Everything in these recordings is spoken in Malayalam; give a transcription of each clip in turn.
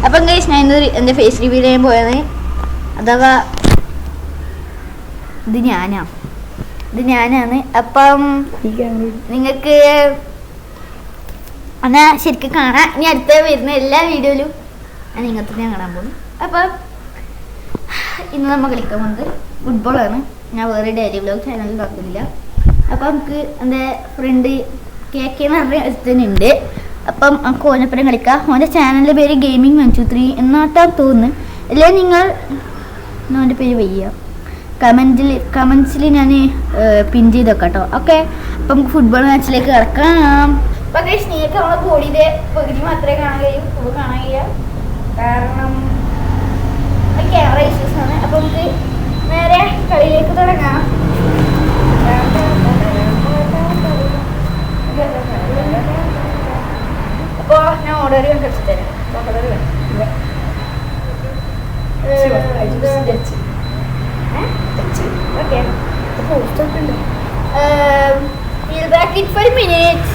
അപ്പം ഗൈസ് ഞാൻ ഇന്ന് എൻ്റെ ഫേസ് റിവ്യൂ ചെയ്യാൻ പോയത് അഥവാ ഇത് ഞാനാണ്. അപ്പം നിങ്ങൾക്ക് എന്നാൽ ശരിക്കും കാണാം. ഇനി അടുത്ത വരുന്ന എല്ലാ വീഡിയോയിലും ഞാൻ ഇങ്ങനത്തെ ഞാൻ കാണാൻ പോകുന്നു. അപ്പം ഇന്ന് നമ്മൾ കളിക്കാൻ പോകുന്നത് ഫുട്ബോളാണ്. ഞാൻ വേറെ ഡെയിലി വ്ലോഗ് ചാനലിൽ നോക്കുന്നില്ല. അപ്പം നമുക്ക് എൻ്റെ ഫ്രണ്ട് KK എന്ന് പറഞ്ഞ ഒരുത്തനുണ്ട്. അപ്പം നമുക്ക് ഓനപ്പുറം കളിക്കാം. ഓൻ്റെ ചാനലിൻ്റെ പേര് ഗെയിമിംഗ് 123 എന്നാട്ടാ തോന്നുന്നു. അല്ലെങ്കിൽ നിങ്ങൾ ഓൻ്റെ പേര് വയ്യ കമൻസിൽ ഞാൻ പിൻ ചെയ്ത് വെക്കാം കേട്ടോ. ഓക്കെ, അപ്പം നമുക്ക് ഫുട്ബോൾ മാച്ചിലേക്ക് കിടക്കാം. അപ്പം നിങ്ങൾക്ക് നമ്മളെ ബോഡിയുടെ പകുതി മാത്രമേ കാണാൻ കഴിയും, ഫുൾ കാണാൻ കഴിയാം. കാരണം ക്യാമറ ഇഷ്യൂസ് ആണ്. അപ്പം നമുക്ക് നേരെ കളിയിലേക്ക് തുടങ്ങാം. അപ്പോൾ ഞാൻ ഓർഡർ കളിച്ചു തരാം. Okay. We'll back in 5 minutes.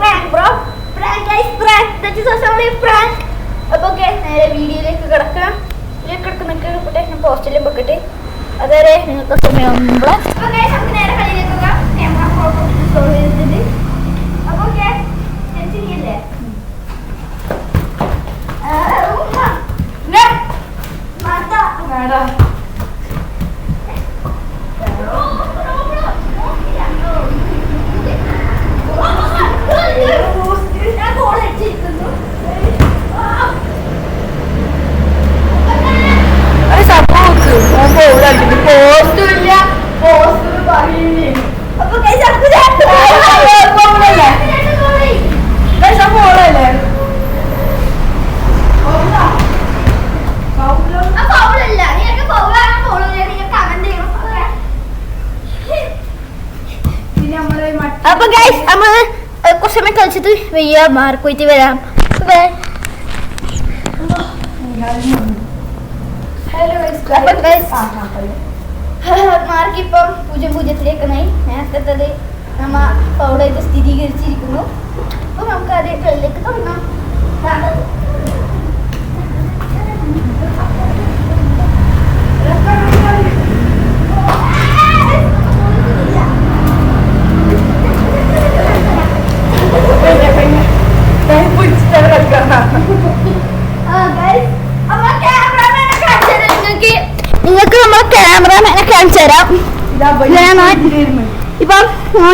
Prank, bro. Prank, guys. Prank. That is also a prank. അപ്പോൾ ഓക്കെ, നേരെ വീഡിയോയിലേക്ക് കിടക്കാം. ഞാൻ പോസ്റ്റിലും വെക്കട്ടെ. അതുവരെ നിങ്ങൾക്ക് സമയമാകുമ്പോൾ നമുക്ക് നേരെ കളിയിലേക്ക് പോകാം. സോൾവ് ചെയ്തിട്ടുണ്ട്. അപ്പോൾ ഓക്കെ, ശരിയല്ലേ? അപ്പൊ ഗൈസ് നമ്മൾ കുറച്ച് സമയം കളിച്ചിട്ട് വയ്യ മാർക്ക് പോയിട്ട് വരാം. മാർക്ക് ഇപ്പം 0-0 നേരത്തെ നമ്മ പൗഡായിട്ട് സ്ഥിരീകരിച്ചിരിക്കുന്നു. അപ്പൊ നമുക്ക് അതേ കളിയിലേക്ക് തുടങ്ങാം. നിങ്ങൾക്ക് നമ്മൾ ക്യാമറാമാനെ കാണിച്ചു തരാം. ഇപ്പം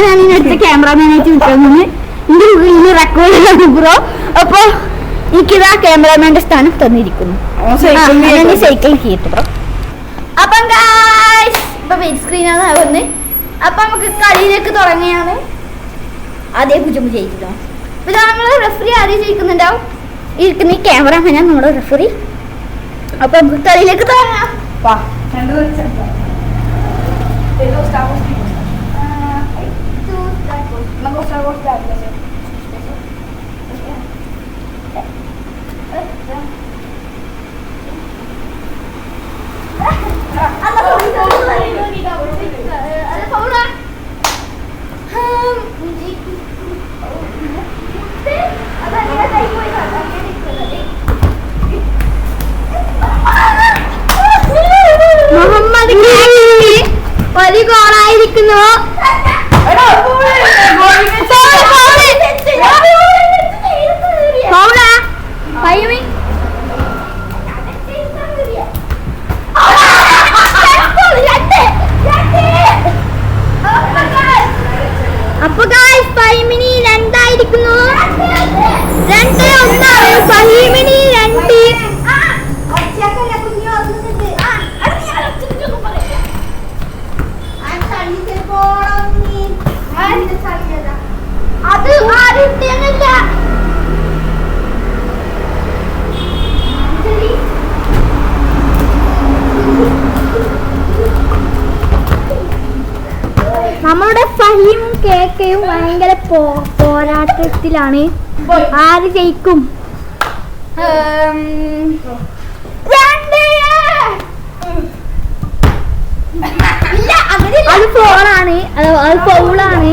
ഞാൻ അടുത്ത ക്യാമറാമാനായിട്ട് വിളിക്കുന്നത് എന്റെ വീട്ടിൽ റെക്കോർഡ് ചെയ്തു ബ്രോ. അപ്പൊ എനിക്കിതാ ക്യാമറാമാന്റെ സ്ഥാനം തന്നിരിക്കുന്നു. Cycle kit bro. അപ്പം ഇപ്പൊ വെയിറ്റ് സ്ക്രീനാണ് ആവുന്നത്. അപ്പൊ നമുക്ക് കളിയിലേക്ക് തുടങ്ങിയാണ്. ആദ്യം ഭുജം ജയിക്കുന്നു. ഇപ്പൊ നമ്മള് റെഫറി ആദ്യം ജയിക്കുന്നുണ്ടാവും. ഇരിക്കുന്ന ഈ ക്യാമറാമാനാണ് നമ്മുടെ റെഫറി. അപ്പൊ നമുക്ക് കളിയിലേക്ക് തുടങ്ങാം. മുഹമ്മദ് ഒരു ഗോളായിരിക്കുന്നു. അപ്പൊ ഫൈമിനി 2 ആയിരിക്കുന്നു. 2-1 ഫൈമിനി 2. അത് ആരുട്ടിയല്ല. നമ്മളുടെ ഫഹീമും KKയും ഭയങ്കര പോരാട്ടത്തിലാണ്. ആര് ജയിക്കും? അത് ഫോളാണ്, അത് ഫൗളാണ്.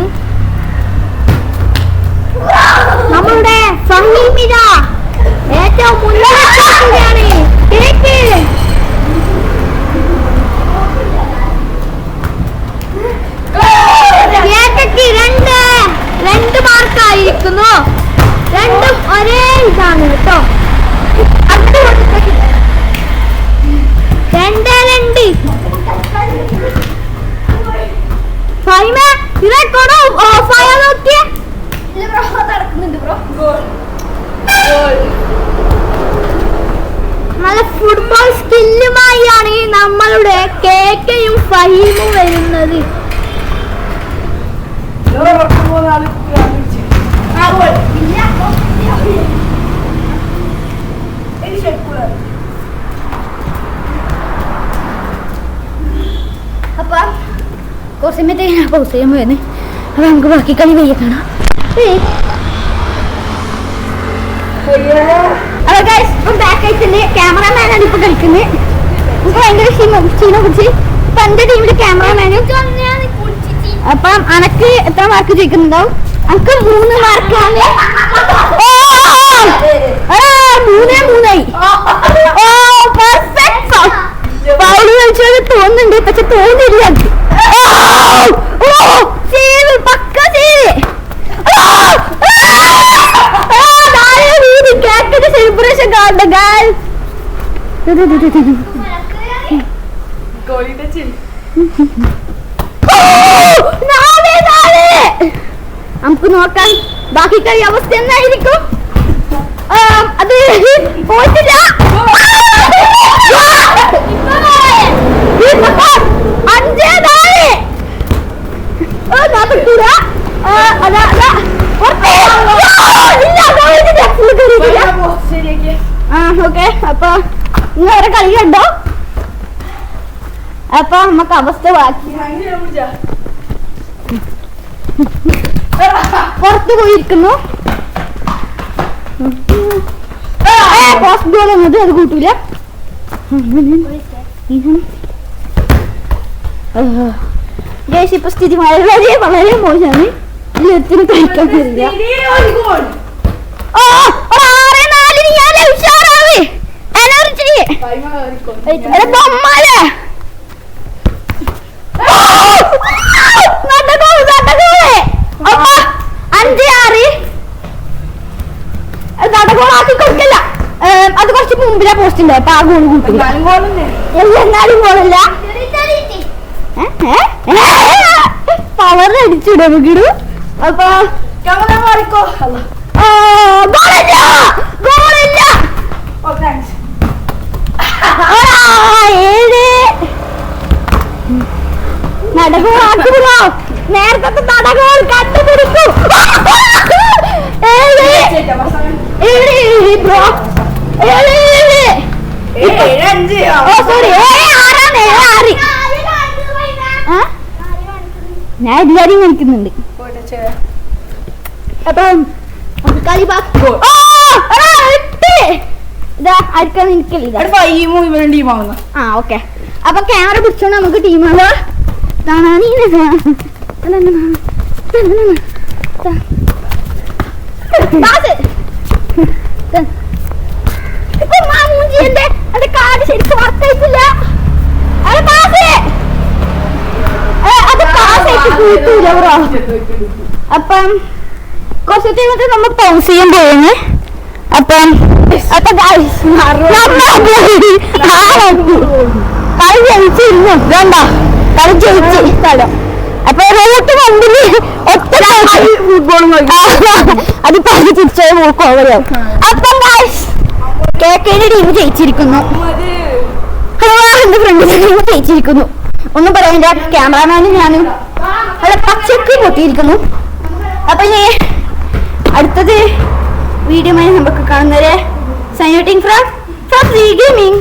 നമ്മളുടെ നോ രണ്ടും ഒരേ ഇതാണ് കേട്ടോ. രണ്ട് ഓഫായാ നോക്കിയേ. നല്ല ഫുട്ബോൾ സ്കില്ലുമായാണ് നമ്മളുടെ കേക്കയും ഫഹീമും വരുന്നത്. അപ്പൊ കുറച്ച് സമയത്ത് പൗസ് ചെയ്യാൻ പോയെന്ന്. അപ്പൊ നമുക്ക് ബാക്കി കളി വയ്യ കാണാം. ക്യാമറമാനാണ് ഇപ്പൊ കളിക്കുന്നത്. നമുക്ക് ഭയങ്കര ക്ഷീണം പിടിച്ച്. ഇപ്പൊ എന്റെ ടീമില് ക്യാമറമാനും. അപ്പം അനക്ക് എത്ര മാർക്ക് ചോദിക്കുന്നുണ്ടാവും? അനക്ക് 3 മാർക്കാണ്. 3-3 പൗള് കളിച്ചത് തോന്നുന്നുണ്ട്, പക്ഷെ തോന്നില്ല. പക്ക സെലിബ്രേഷൻ കാണണ്ട. നമുക്ക് നോക്കാം ബാക്കി കളി അവസ്ഥ എന്നായിരിക്കും. അത് പോയിട്ടില്ല. 5 ഓക്കെ. അപ്പൊ ഇന്ന് വേറെ കളി കണ്ടോ? അപ്പൊ നമുക്ക് അവസ്ഥ ബാക്കി പുറത്ത് പോയിരിക്കുന്നു. പോസ്റ്റ് ഗോൾ എന്നത് അത് കൂട്ടൂല. ഇപ്പൊ സ്ഥിതി വളരെ വളരെ മോശമാണ്. ഇതിലെത്തിന് കഴിക്കാൻ പറ്റില്ല. നടഗോളാക്കി കൊടുക്കല്ല. അത് കുറച്ച് മുമ്പിലെ പോസ്റ്റ് ഉണ്ട്. അപ്പൊ ആ ഗോൾ കൂട്ടില്ല. എന്നാലും ഗോളല്ല. പവർ അടിച്ചിടും നമുക്കിടൂ. അപ്പൊ നടഗോളാക്കുമോ? നേരത്തെ നടഗോൾ കണ്ടുപിടിക്കും. ഞാൻ എല്ലാരെയും കളിക്കുന്നുണ്ട്. അപ്പം കളി ആർക്കാണ് എനിക്കില്ല. ഓക്കെ. അപ്പൊ ക്യാമറ പിടിച്ചോണ്ട് നമുക്ക് ടീമാണോ കാർഡ് ശരിക്കും വർക്കായിട്ടില്ല. അപ്പം കുറച്ച് ടൈമിട്ട് നമ്മൾ പൗസ് ചെയ്യാൻ പോകുന്നു. അപ്പം കളി ജയിച്ചിരുന്നു. വേണ്ട കളി ജയിച്ച് സ്ഥലം. അപ്പൊ റോട്ട് വന്നില് ഒറ്റ ഫുട്ബോളും അത് പറഞ്ഞ് തിരിച്ചായി മൂക്ക് ഓവറാവും. അപ്പം കേക്കേന്റെ ടീം ജയിച്ചിരിക്കുന്നു. എന്റെ ഫ്രണ്ട്സിന്റെ ടീം ജയിച്ചിരിക്കുന്നു. ഒന്നും പറയാനില്ല. ക്യാമറാമാനും ഞാനും അവിടെ പച്ചക്ക് പൊട്ടിയിരിക്കുന്നു. അപ്പൊ ഇനി അടുത്തത് വീഡിയോ നമുക്ക് കാണുന്നവരെ സൈൻ ഔട്ടിങ് ഫ്രം ഗെയിമിംഗ്.